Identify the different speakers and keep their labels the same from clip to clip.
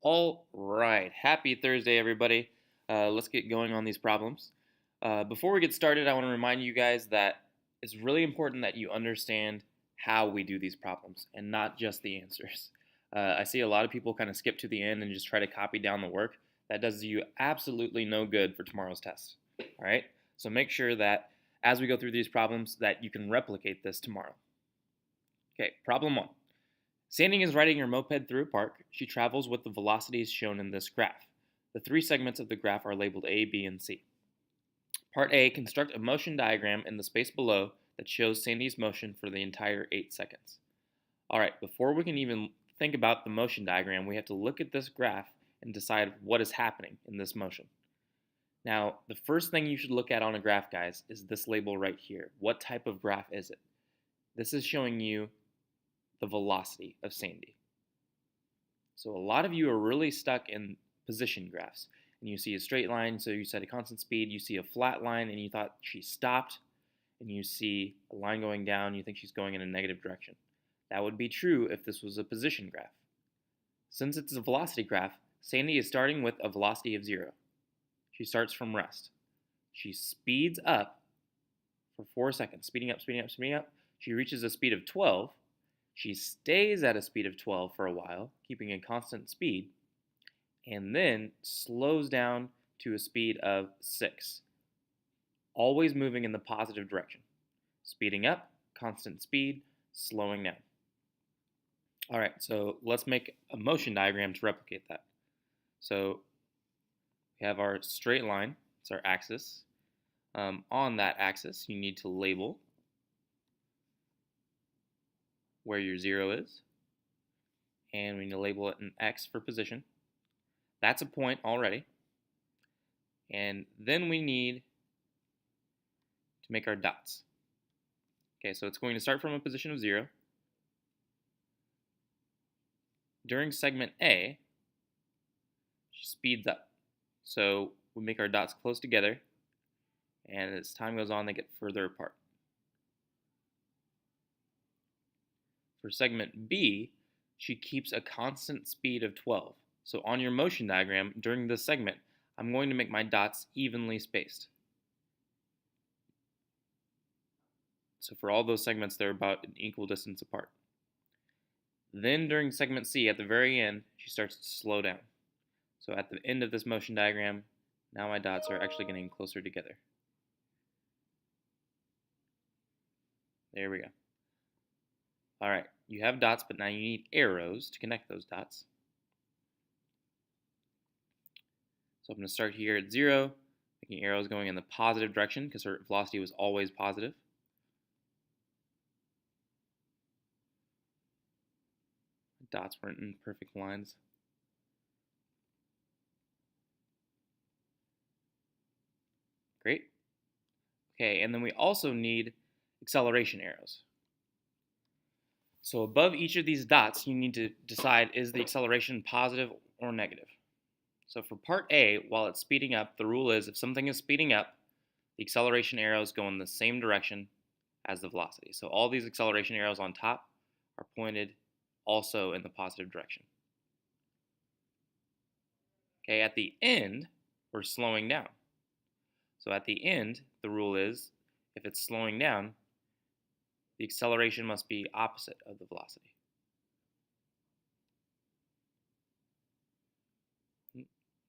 Speaker 1: All right, happy Thursday, everybody. Let's get going on these problems. Before we get started, I want to remind you guys that it's really important that you understand how we do these problems and not just the answers. I see a lot of people kind of skip to the end and just try to copy down the work. That does you absolutely no good for tomorrow's test. All right, so make sure that as we go through these problems that you can replicate this tomorrow. Okay, problem one. Sandy is riding her moped through a park. She travels with the velocities shown in this graph. The three segments of the graph are labeled A, B, and C. Part A, construct a motion diagram in the space below that shows Sandy's motion for the entire 8 seconds. Alright, before we can even think about the motion diagram, we have to look at this graph and decide what is happening in this motion. Now, the first thing you should look at on a graph, guys, is this label right here. What type of graph is it? This is showing you the velocity of Sandy. So a lot of you are really stuck in position graphs, and you see a straight line, so you set a constant speed, you see a flat line and you thought she stopped, and you see a line going down, you think she's going in a negative direction. That would be true if this was a position graph. Since it's a velocity graph, Sandy is starting with a velocity of 0. She starts from rest. She speeds up for 4 seconds, speeding up, speeding up, speeding up. She reaches a speed of 12. She stays at a speed of 12 for a while, keeping a constant speed, and then slows down to a speed of 6, always moving in the positive direction. Speeding up, constant speed, slowing down. All right, so let's make a motion diagram to replicate that. So we have our straight line, it's our axis. On that axis, you need to label where your 0 is, and we need to label it an X for position. That's a point already. And then we need to make our dots. Okay, so it's going to start from a position of 0. During segment A, she speeds up. So we make our dots close together, and as time goes on, they get further apart. For segment B, she keeps a constant speed of 12. So on your motion diagram, during this segment, I'm going to make my dots evenly spaced. So for all those segments, they're about an equal distance apart. Then during segment C, at the very end, she starts to slow down. So at the end of this motion diagram, now my dots are actually getting closer together. There we go. All right, you have dots, but now you need arrows to connect those dots. So I'm going to start here at 0, making arrows going in the positive direction because her velocity was always positive. Dots weren't in perfect lines. Great. Okay, and then we also need acceleration arrows. So above each of these dots, you need to decide, is the acceleration positive or negative? So for part A, while it's speeding up, the rule is if something is speeding up, the acceleration arrows go in the same direction as the velocity. So all these acceleration arrows on top are pointed also in the positive direction. Okay, at the end, we're slowing down. So at the end, the rule is if it's slowing down, the acceleration must be opposite of the velocity.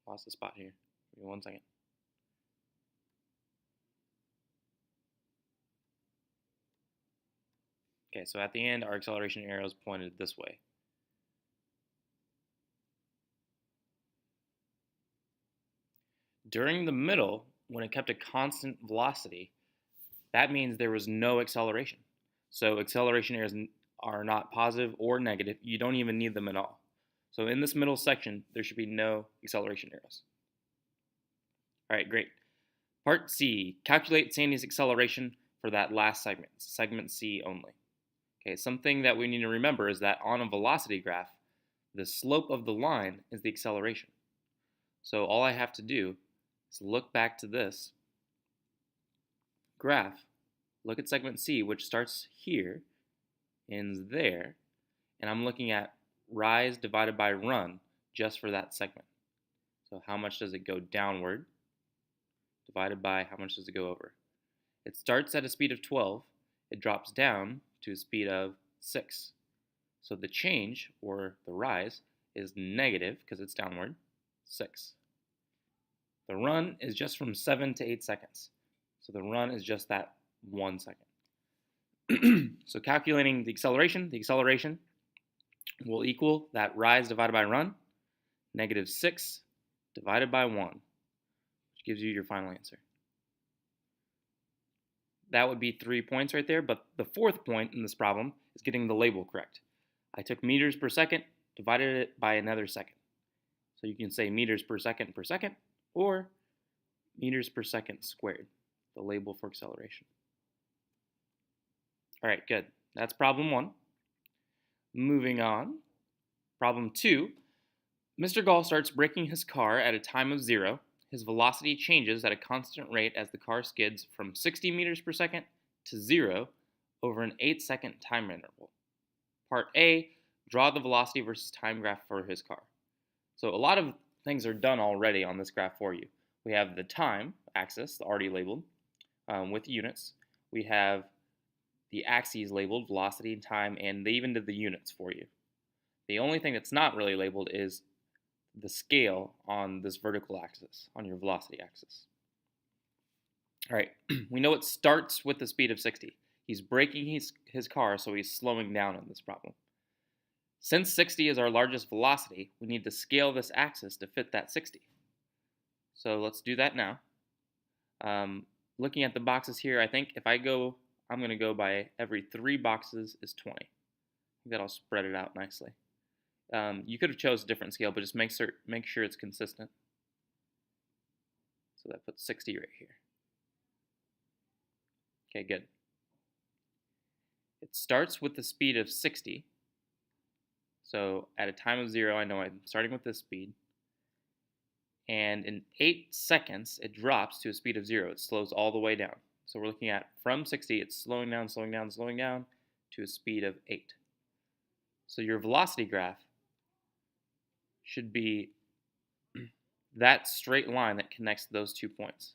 Speaker 1: Lost a spot here. Give me 1 second. Okay, so at the end, our acceleration arrow is pointed this way. During the middle, when it kept a constant velocity, that means there was no acceleration. So acceleration arrows are not positive or negative. You don't even need them at all. So in this middle section, there should be no acceleration arrows. All right, great. Part C, calculate Sandy's acceleration for that last segment, segment C only. Okay, something that we need to remember is that on a velocity graph, the slope of the line is the acceleration. So all I have to do is look back to this graph, look at segment C, which starts here, ends there, and I'm looking at rise divided by run just for that segment. So how much does it go downward divided by how much does it go over? It starts at a speed of 12, it drops down to a speed of 6. So the change, or the rise, is negative, because it's downward, 6. The run is just from 7 to 8 seconds. So the run is just that 1 second. So calculating the acceleration will equal that rise divided by run, negative 6 divided by 1, which gives you your final answer. That would be 3 points right there, but the fourth point in this problem is getting the label correct. I took meters per second, divided it by another second. So you can say meters per second, or meters per second squared, the label for acceleration. All right, good. That's problem 1. Moving on, problem 2. Mr. Gall starts braking his car at a time of 0. His velocity changes at a constant rate as the car skids from 60 meters per second to 0 over an 8-second time interval. Part A, draw the velocity versus time graph for his car. So a lot of things are done already on this graph for you. We have the time axis, already labeled, with units. We have the axes labeled, velocity and time, and they even did the units for you. The only thing that's not really labeled is the scale on this vertical axis, on your velocity axis. All right, we know it starts with the speed of 60. He's braking his car, so he's slowing down in this problem. Since 60 is our largest velocity, we need to scale this axis to fit that 60. So let's do that now. Looking at the boxes here, I think if I'm going to go by every 3 boxes is 20. I think that'll spread it out nicely. You could have chose a different scale, but just make sure it's consistent. So that puts 60 right here. Okay, good. It starts with the speed of 60. So at a time of 0, I know I'm starting with this speed. And in 8 seconds, it drops to a speed of 0. It slows all the way down. So we're looking at from 60, it's slowing down to a speed of 8. So your velocity graph should be that straight line that connects those 2 points.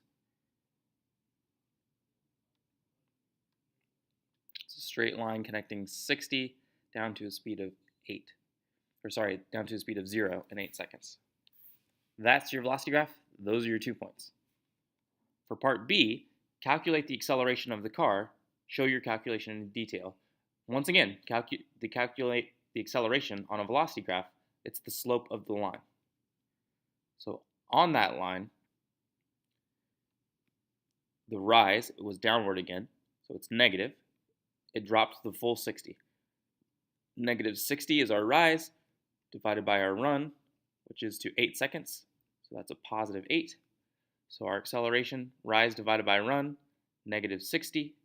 Speaker 1: It's a straight line connecting 60 down to a speed of 0 in 8 seconds. That's your velocity graph. Those are your 2 points. For part B, calculate the acceleration of the car. Show your calculation in detail. Once again, calculate the acceleration on a velocity graph. It's the slope of the line. So on that line, the rise was downward again, so it's negative. It drops to the full 60. Negative 60 is our rise, divided by our run, which is to 8 seconds. So that's a positive 8. So our acceleration, rise divided by run, negative 60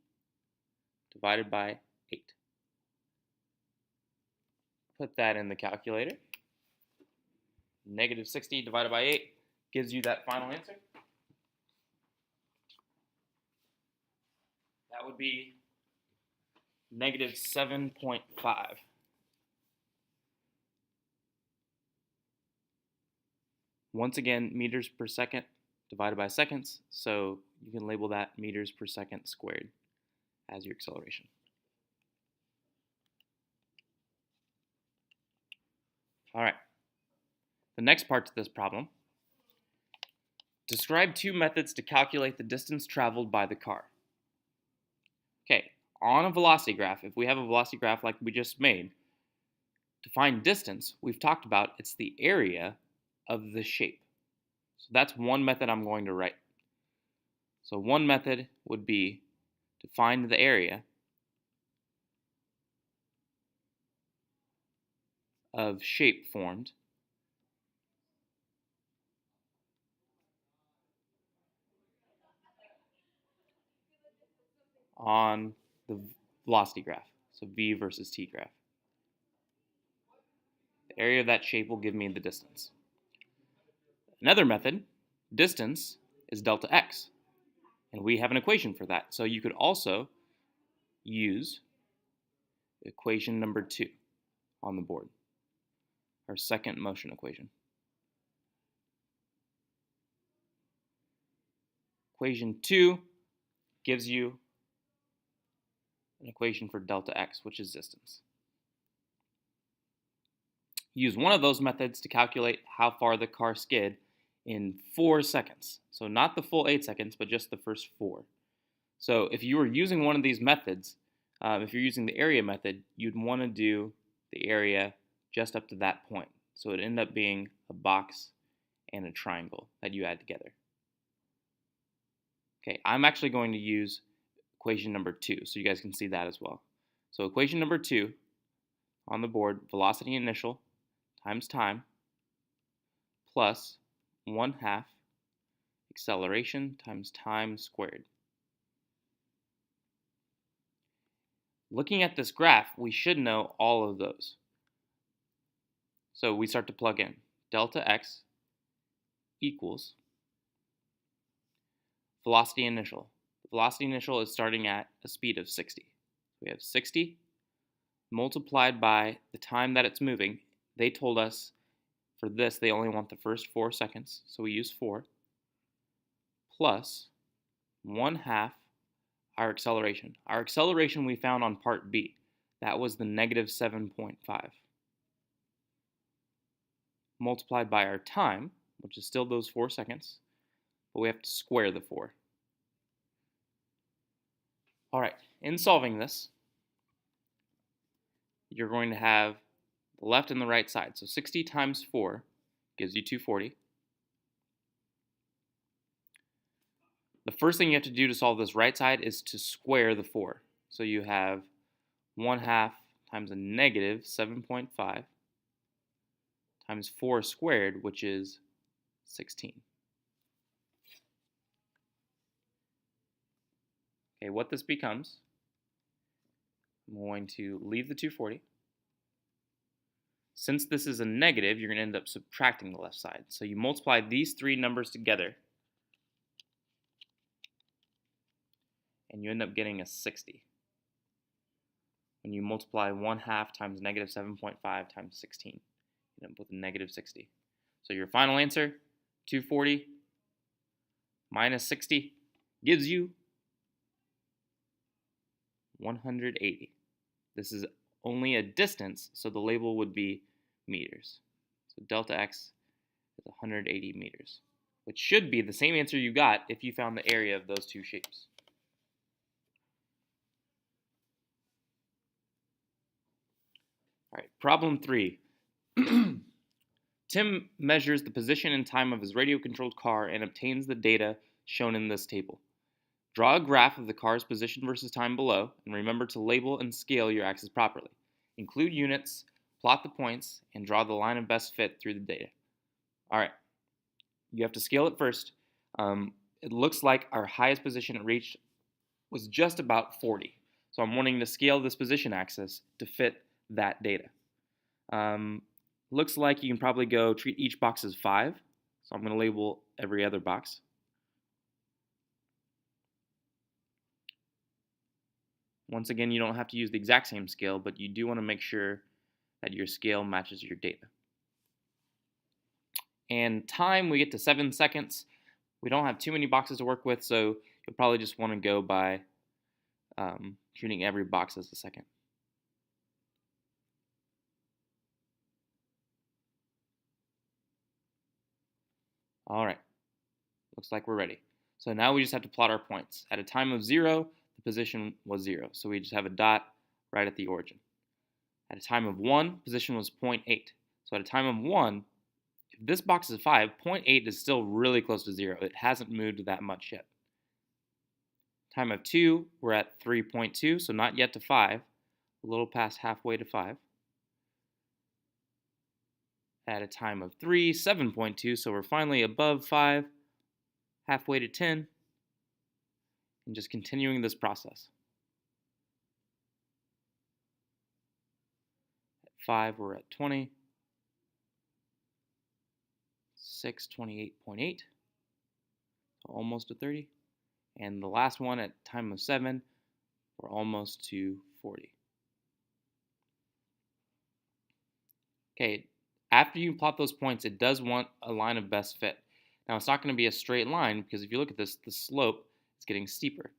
Speaker 1: divided by 8. Put that in the calculator. Negative 60 divided by 8 gives you that final answer. That would be negative 7.5. Once again, meters per second divided by seconds, so you can label that meters per second squared as your acceleration. All right. The next part to this problem, describe 2 methods to calculate the distance traveled by the car. Okay, on a velocity graph, if we have a velocity graph like we just made, to find distance, we've talked about it's the area of the shape. So that's one method I'm going to write. So one method would be to find the area of shape formed on the velocity graph, so v versus t graph. The area of that shape will give me the distance. Another method, distance, is delta x, and we have an equation for that. So you could also use equation number 2 on the board, our second motion equation. Equation 2 gives you an equation for delta x, which is distance. Use one of those methods to calculate how far the car skid in 4 seconds. So not the full 8 seconds, but just the first 4. So if you were using one of these methods, if you're using the area method, you'd want to do the area just up to that point. So it'd end up being a box and a triangle that you add together. Okay, I'm actually going to use equation number 2, so you guys can see that as well. So equation number 2 on the board, velocity initial times time plus 1/2 acceleration times time squared. Looking at this graph, we should know all of those. So we start to plug in. Delta x equals velocity initial. Velocity initial is starting at a speed of 60. We have 60 multiplied by the time that it's moving. They told us for this they only want the first 4 seconds, so we use 4, plus 1/2 our acceleration. Our acceleration we found on part B. That was the negative 7.5. Multiplied by our time, which is still those 4 seconds, but we have to square the 4. All right, in solving this, you're going to have the left and the right side. So 60 times 4 gives you 240. The first thing you have to do to solve this right side is to square the 4. So you have 1/2 times a negative 7.5 times 4 squared, which is 16. Okay, what this becomes, I'm going to leave the 240. Since this is a negative, you're going to end up subtracting the left side. So you multiply these 3 numbers together, and you end up getting a 60. When you multiply 1/2 times negative 7.5 times 16, you end up with a negative 60. So your final answer, 240 minus 60, gives you 180. This is only a distance, so the label would be meters. So delta x is 180 meters, which should be the same answer you got if you found the area of those two shapes. All right, problem 3. Tim measures the position and time of his radio-controlled car and obtains the data shown in this table. Draw a graph of the car's position versus time below, and remember to label and scale your axes properly. Include units, plot the points, and draw the line of best fit through the data. All right, you have to scale it first. It looks like our highest position it reached was just about 40. So I'm wanting to scale this position axis to fit that data. Looks like you can probably treat each box as 5. So I'm going to label every other box. Once again, you don't have to use the exact same scale, but you do want to make sure that your scale matches your data. And time, we get to 7 seconds. We don't have too many boxes to work with, so you'll probably just want to go by treating every box as a second. All right, looks like we're ready. So now we just have to plot our points. At a time of 0, the position was 0, so we just have a dot right at the origin. At a time of 1, position was 0.8. So at a time of 1, if this box is 5, 0.8 is still really close to 0. It hasn't moved that much yet. Time of 2, we're at 3.2, so not yet to 5. A little past halfway to 5. At a time of 3, 7.2, so we're finally above 5, halfway to 10, and just continuing this process. At 5, we're at 20. 6, 28.8, so almost to 30. And the last one at time of 7, we're almost to 40. Okay, after you plot those points, it does want a line of best fit. Now it's not going to be a straight line because if you look at this, the slope is getting steeper.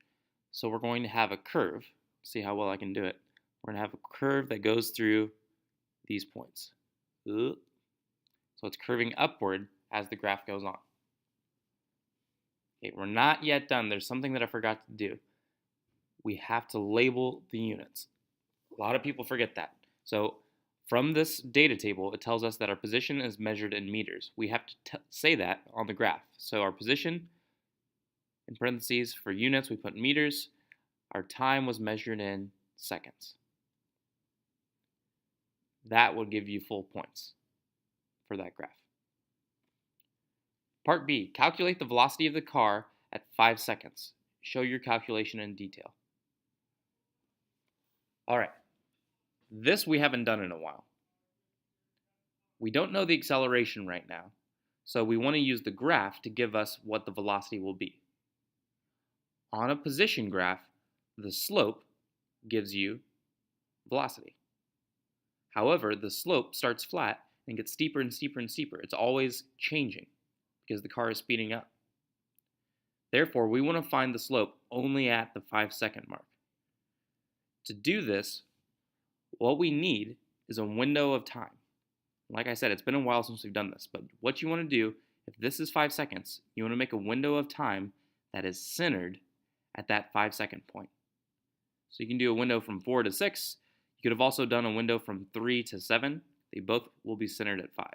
Speaker 1: So we're going to have a curve. See how well I can do it. We're going to have a curve that goes through these points. So it's curving upward as the graph goes on. Okay, we're not yet done. There's something that I forgot to do. We have to label the units. A lot of people forget that. So from this data table, it tells us that our position is measured in meters. We have to say that on the graph. So our position, in parentheses, for units, we put meters. Our time was measured in seconds. That will give you full points for that graph. Part B, calculate the velocity of the car at 5 seconds. Show your calculation in detail. All right, this we haven't done in a while. We don't know the acceleration right now, so we want to use the graph to give us what the velocity will be. On a position graph, the slope gives you velocity. However, the slope starts flat and gets steeper and steeper and steeper. It's always changing because the car is speeding up. Therefore, we want to find the slope only at the 5-second mark. To do this, what we need is a window of time. Like I said, it's been a while since we've done this, but what you want to do, if this is 5 seconds, you want to make a window of time that is centered at that 5-second point. So you can do a window from 4 to 6. You could have also done a window from 3 to 7. They both will be centered at 5.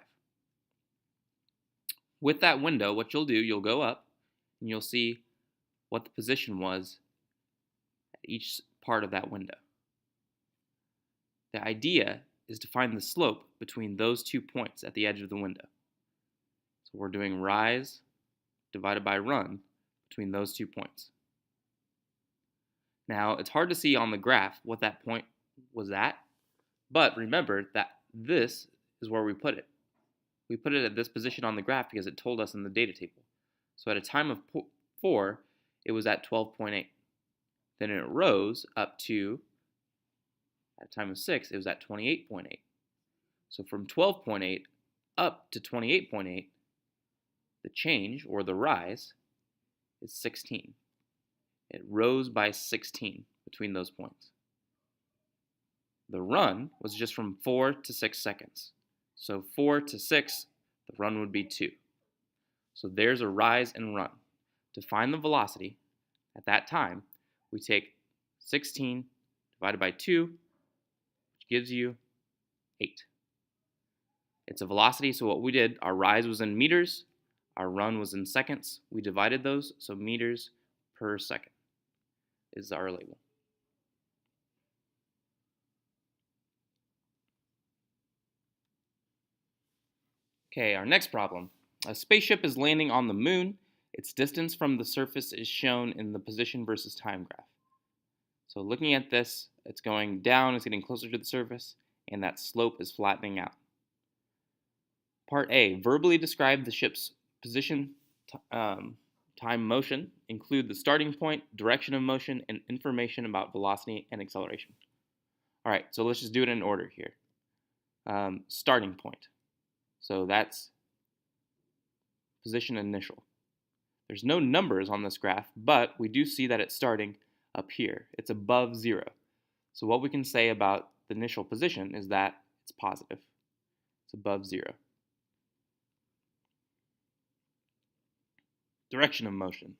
Speaker 1: With that window, what you'll do, you'll go up and you'll see what the position was at each part of that window. The idea is to find the slope between those 2 points at the edge of the window. So we're doing rise divided by run between those 2 points. Now, it's hard to see on the graph what that point was at, but remember that this is where we put it. We put it at this position on the graph because it told us in the data table. So at a time of 4, it was at 12.8. Then it rose up to, at a time of 6, it was at 28.8. So from 12.8 up to 28.8, the change, or the rise, is 16. It rose by 16 between those points. The run was just from 4 to 6 seconds. So 4 to 6, the run would be 2. So there's a rise and run. To find the velocity at that time, we take 16 divided by 2, which gives you 8. It's a velocity, so what we did, our rise was in meters, our run was in seconds. We divided those, so meters per second is our label. Okay, our next problem. A spaceship is landing on the moon. Its distance from the surface is shown in the position versus time graph. So looking at this, it's going down, it's getting closer to the surface, and that slope is flattening out. Part A, verbally describe the ship's position, time, motion, include the starting point, direction of motion, and information about velocity and acceleration. All right, so let's just do it in order here. Starting point. So that's position initial. There's no numbers on this graph, but we do see that it's starting up here. It's above 0. So what we can say about the initial position is that it's positive. It's above 0. Direction of motion.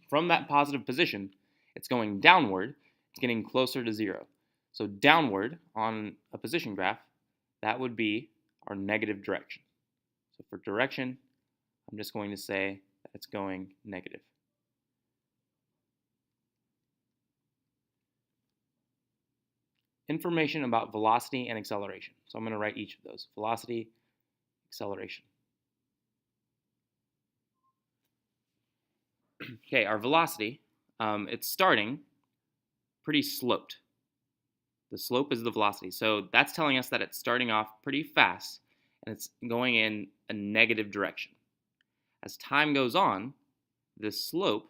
Speaker 1: From that positive position, it's going downward. It's getting closer to 0. So downward on a position graph, that would be our negative direction. So for direction, I'm just going to say that it's going negative. Information about velocity and acceleration. So I'm going to write each of those. Velocity, acceleration. Okay, our velocity, it's starting pretty sloped. The slope is the velocity. So that's telling us that it's starting off pretty fast and it's going in a negative direction. As time goes on, this slope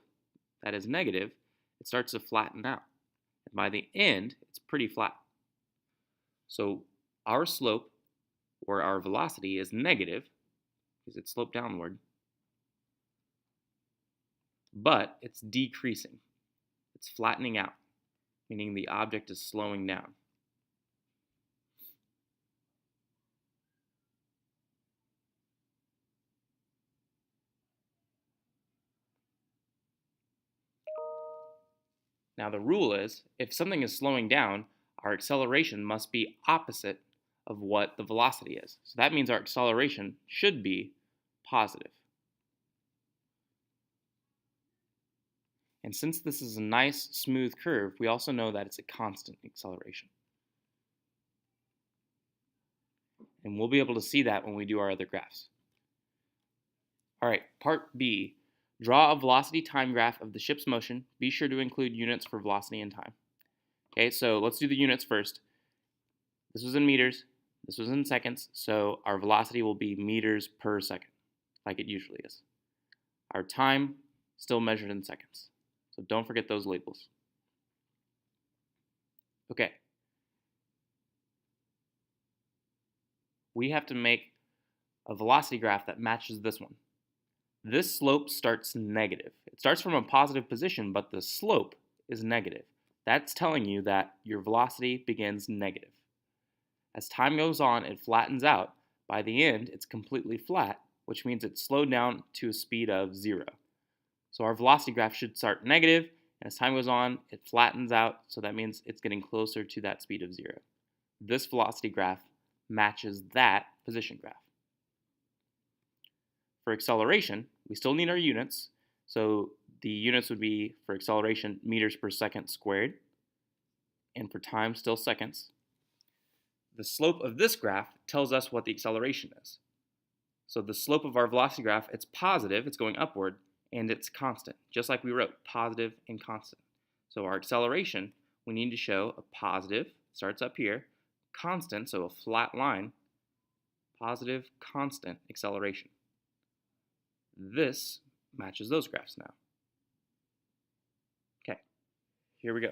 Speaker 1: that is negative, it starts to flatten out. And by the end, it's pretty flat. So our slope, or our velocity, is negative because it's sloped downward. but it's decreasing. It's flattening out, meaning the object is slowing down. Now the rule is, if something is slowing down, our acceleration must be opposite of what the velocity is. So that means our acceleration should be positive. And since this is a nice, smooth curve, we also know that it's a constant acceleration. And we'll be able to see that when we do our other graphs. All right, part B. Draw a velocity time graph of the ship's motion. Be sure to include units for velocity and time. Okay, so let's do the units first. This was in meters, this was in seconds, so our velocity will be meters per second, like it usually is. Our time, still measured in seconds. So don't forget those labels. Okay. We have to make a velocity graph that matches this one. This slope starts negative. It starts from a positive position, but the slope is negative. That's telling you that your velocity begins negative. As time goes on, it flattens out. By the end, it's completely flat, which means it's slowed down to a speed of 0. So our velocity graph should start negative, and as time goes on, it flattens out, so that means it's getting closer to that speed of 0. This velocity graph matches that position graph. For acceleration, we still need our units, so the units would be, for acceleration, meters per second squared, and for time, still seconds. The slope of this graph tells us what the acceleration is. So the slope of our velocity graph, it's positive, it's going upward, and it's constant, just like we wrote, positive and constant. So our acceleration, we need to show a positive, starts up here, constant, so a flat line, positive, constant acceleration. This matches those graphs now. Okay, here we go.